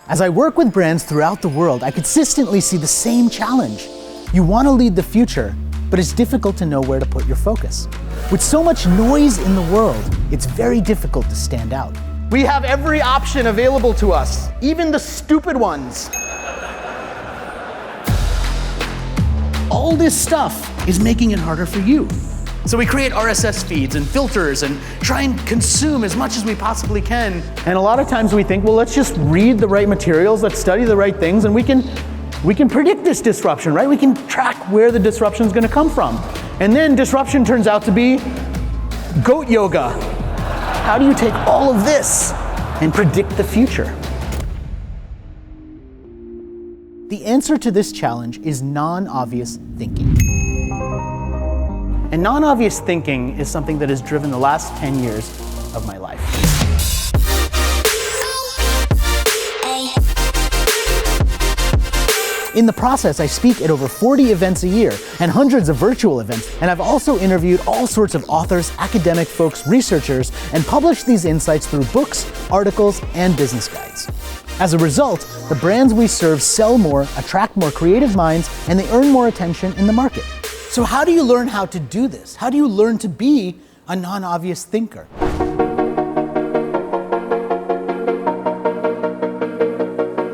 As I work with brands throughout the world, I consistently see the same challenge. You want to lead the future, but it's difficult to know where to put your focus. With so much noise in the world, it's very difficult to stand out. We have every option available to us, even the stupid ones. All this stuff is making it harder for you. So we create RSS feeds and filters and try and consume as much as we possibly can. And a lot of times we think, well, let's just read the right materials, let's study the right things, and we can predict this disruption, right? We can track where the disruption is going to come from. And then disruption turns out to be goat yoga. How do you take all of this and predict the future? The answer to this challenge is non-obvious thinking. And non-obvious thinking is something that has driven the last 10 years of my life. In the process, I speak at over 40 events a year and hundreds of virtual events, and I've also interviewed all sorts of authors, academic folks, researchers, and published these insights through books, articles, and business guides. As a result, the brands we serve sell more, attract more creative minds, and they earn more attention in the market. So how do you learn how to do this? How do you learn to be a non-obvious thinker?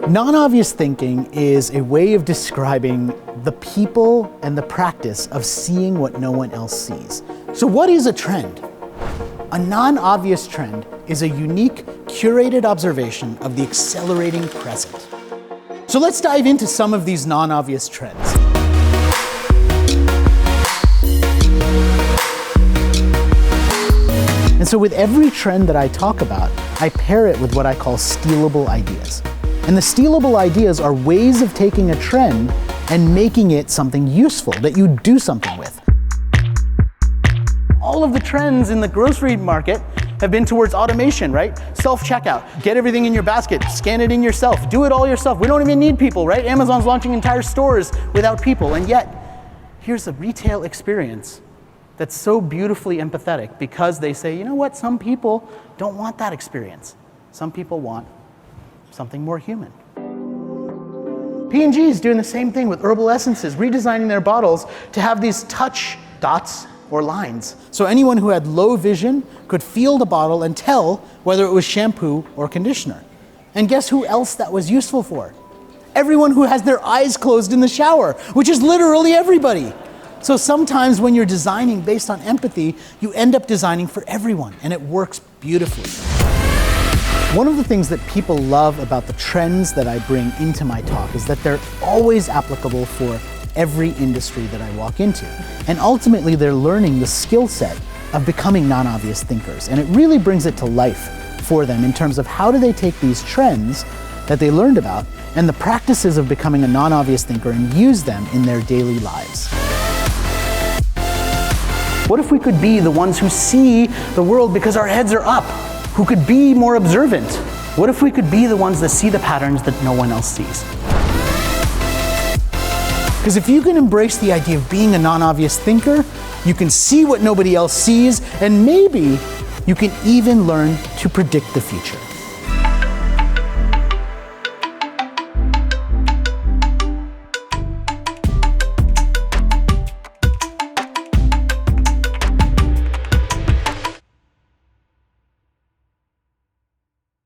Non-obvious thinking is a way of describing the people and the practice of seeing what no one else sees. So what is a trend? A non-obvious trend is a unique, curated observation of the accelerating present. So let's dive into some of these non-obvious trends. And so with every trend that I talk about, I pair it with what I call stealable ideas. And the stealable ideas are ways of taking a trend and making it something useful that you do something with. All of the trends in the grocery market have been towards automation, right? Self-checkout, get everything in your basket, scan it in yourself, do it all yourself. We don't even need people, right? Amazon's launching entire stores without people, and yet here's a retail experience that's so beautifully empathetic because they say, you know what, some people don't want that experience. Some people want something more human. P&G is doing the same thing with herbal essences, redesigning their bottles to have these touch dots or lines. So anyone who had low vision could feel the bottle and tell whether it was shampoo or conditioner. And guess who else that was useful for? Everyone who has their eyes closed in the shower, which is literally everybody. So sometimes when you're designing based on empathy, you end up designing for everyone, and it works beautifully. One of the things that people love about the trends that I bring into my talk is that they're always applicable for every industry that I walk into. And ultimately, they're learning the skill set of becoming non-obvious thinkers. And it really brings it to life for them in terms of how do they take these trends that they learned about and the practices of becoming a non-obvious thinker and use them in their daily lives. What if we could be the ones who see the world because our heads are up, who could be more observant? What if we could be the ones that see the patterns that no one else sees? Because if you can embrace the idea of being a non-obvious thinker, you can see what nobody else sees, and maybe you can even learn to predict the future.